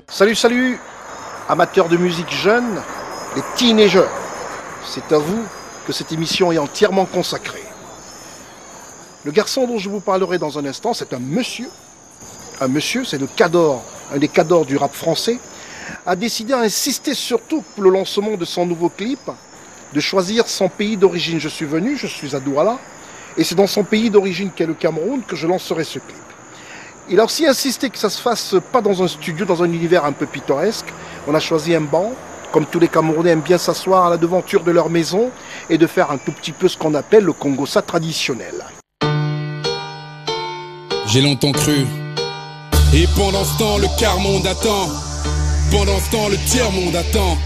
Salut, salut, amateurs de musique jeunes, les teenagers. C'est à vous que cette émission est entièrement consacrée. Le garçon dont je vous parlerai dans un instant, c'est un monsieur. Un monsieur, c'est le cador, un des cadors du rap français, a décidé à insister surtout pour le lancement de son nouveau clip, de choisir son pays d'origine. Je suis venu, je suis à Douala, et c'est dans son pays d'origine qu'est le Cameroun que je lancerai ce clip. Il a aussi insisté que ça se fasse pas dans un studio, dans un univers un peu pittoresque. On a choisi un banc, comme tous les Camerounais aiment bien s'asseoir à la devanture de leur maison et de faire un tout petit peu ce qu'on appelle le Congossa traditionnel. J'ai longtemps cru, et pendant ce temps le quart-monde attend. Pendant ce temps le tiers-monde attend.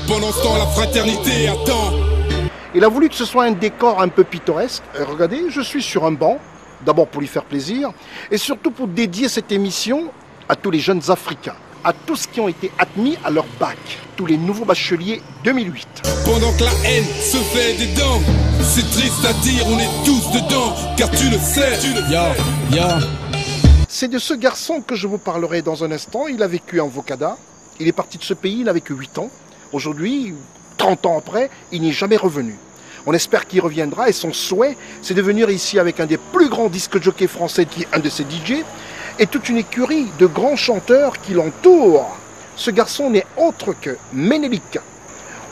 Pendant ce temps la fraternité attend. Il a voulu que ce soit un décor un peu pittoresque. Regardez, je suis sur un banc. D'abord pour lui faire plaisir, et surtout pour dédier cette émission à tous les jeunes Africains, à tous qui ont été admis à leur bac, tous les nouveaux bacheliers 2008. Pendant que la haine se fait des dents, c'est triste à dire, on est tous dedans, car tu le sais, C'est de ce garçon que je vous parlerai dans un instant. Il a vécu en Vocada, il est parti de ce pays, il avait que 8 ans. Aujourd'hui, 30 ans après, il n'y est jamais revenu. On espère qu'il reviendra et son souhait, c'est de venir ici avec un des plus grands disques jockeys français, qui est un de ses DJ, et toute une écurie de grands chanteurs qui l'entourent. Ce garçon n'est autre que Menelik.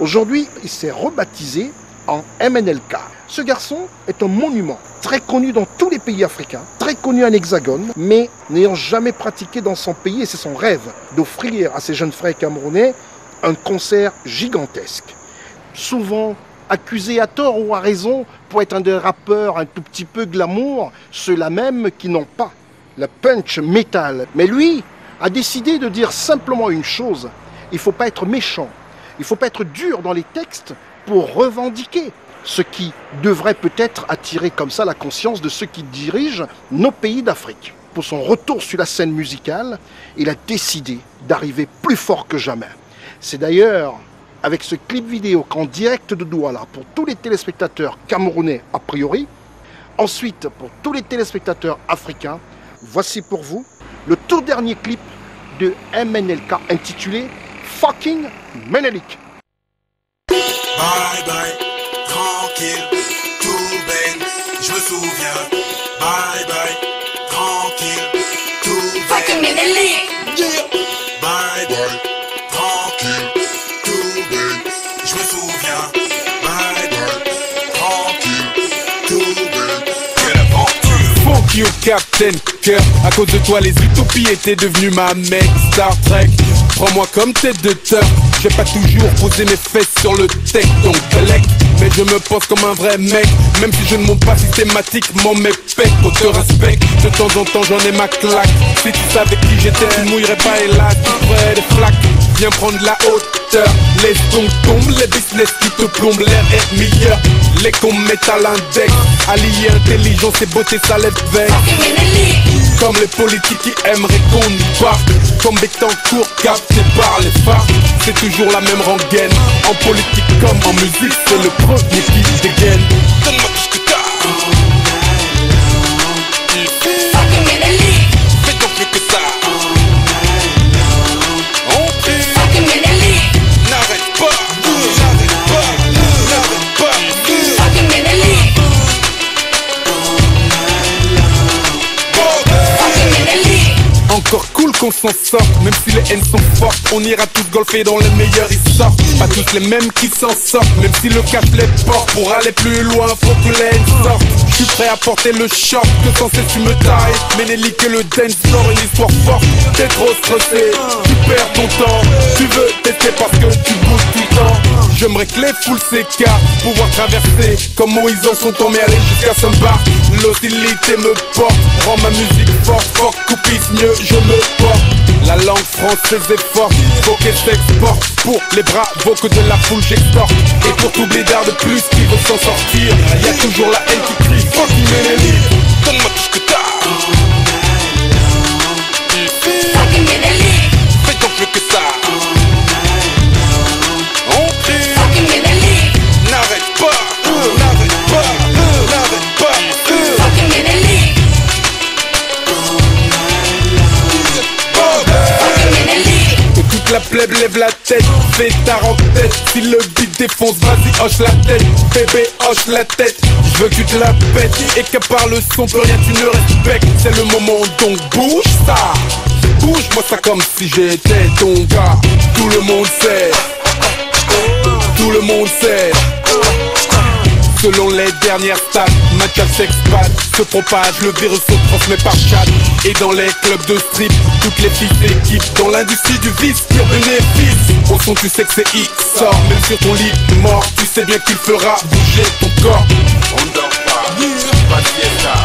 Aujourd'hui, il s'est rebaptisé en MNLK. Ce garçon est un monument, très connu dans tous les pays africains, très connu en hexagone, mais n'ayant jamais pratiqué dans son pays, et c'est son rêve d'offrir à ses jeunes frères camerounais un concert gigantesque. Souvent accusés à tort ou à raison pour être un des rappeurs un tout petit peu glamour, ceux-là même qui n'ont pas le punch métal. Mais lui a décidé de dire simplement une chose: il ne faut pas être méchant, il ne faut pas être dur dans les textes pour revendiquer, ce qui devrait peut-être attirer comme ça la conscience de ceux qui dirigent nos pays d'Afrique. Pour son retour sur la scène musicale, il a décidé d'arriver plus fort que jamais. C'est d'ailleurs avec ce clip vidéo qu'en direct de Douala, pour tous les téléspectateurs camerounais a priori, ensuite pour tous les téléspectateurs africains, voici pour vous le tout dernier clip de MNLK intitulé Fucking Menelik. Bye bye, tranquille, tout baigne, je me souviens. Bye bye, tranquille, tout baigne. Fucking Menelik, yeah. Bye bye, tranquille. Je me souviens, bye bye, tranquille, tout belle, quelle aventure. Fuck you Captain Cœur, à cause de toi les utopies étaient devenues ma mec. Star Trek, prends-moi comme tête de turf. Je vais pas toujours poser mes fesses sur le tech, donc collect. Mais je me pose comme un vrai mec, même si je ne monte pas systématiquement mes pecs. Qu'on te respecte, de temps en temps j'en ai ma claque. Si tu savais qui j'étais, tu ne mouillerais pas hélas, tu ferais des flaques. Viens prendre la hauteur, laisse donc tomber les business qui te plombent. L'air est meilleur, les cons mettent à l'index. Allier intelligence et beauté, ça lève veille. Comme les politiques qui aimeraient qu'on y parte. Comme Bettencourt capté par les phares. C'est toujours la même rengaine. En politique comme en musique, c'est le premier qui dégaine. Donne-moi tout ce que t'as. Fais donc mieux que ça. N'arrête pas. encore cool qu'on s'en sort. Même si les haines sont fortes, on ira tous golfer dans les meilleurs sortent. Pas tous les mêmes qui s'en sortent. Même si le cache les portes, pour aller plus loin faut que les haines sortent. Je suis prêt à porter le choc, que sans cesse tu me tailles. Ménélie que le dance floor, une histoire forte. T'es trop stressé, tu perds ton temps. Tu veux tester parce que tu bouges tout le temps. J'aimerais que les foules s'écartent, pouvoir traverser comme Moïse en son temps, mais aller jusqu'à Saint-Bar. L'hostilité me porte, rend ma musique forte. Fuck coupisse, mieux je me porte. La langue française est forte, faut qu'elle s'exporte. Pour les bravos que de la foule j'exporte. Et pour tout blédard de plus qui veut s'en sortir, y'a toujours la haine qui crie. Fuck Ménélie, donne-moi tout ce que t'as. Fucking Ménélie, fais donc mieux que ça. On crie, fucking Ménélie, n'arrête pas, n'arrête pas, n'arrête pas. fucking Ménélie, fucking Ménélie. Que toute la plèbe lève la tête, fais ta en tête. Si le beat défonce, vas-y hoche la tête. Bébé hoche la tête, je veux que tu te la pètes. Et qu'à part le son, plus rien tu ne respectes. C'est le moment donc bouge ça. Bouge-moi ça comme si j'étais ton gars. Tout le monde sait, tout le monde sait. Selon les dernières stats, match à s'expad, se propage, le virus se transmet par chat. Et dans les clubs de strip, toutes les filles s'équipent. Dans l'industrie du vice, pur bénéfice. Au son tu sais que c'est X sort, même sur ton lit mort, tu sais bien qu'il fera bouger ton corps. On dort pas, pas de siesta.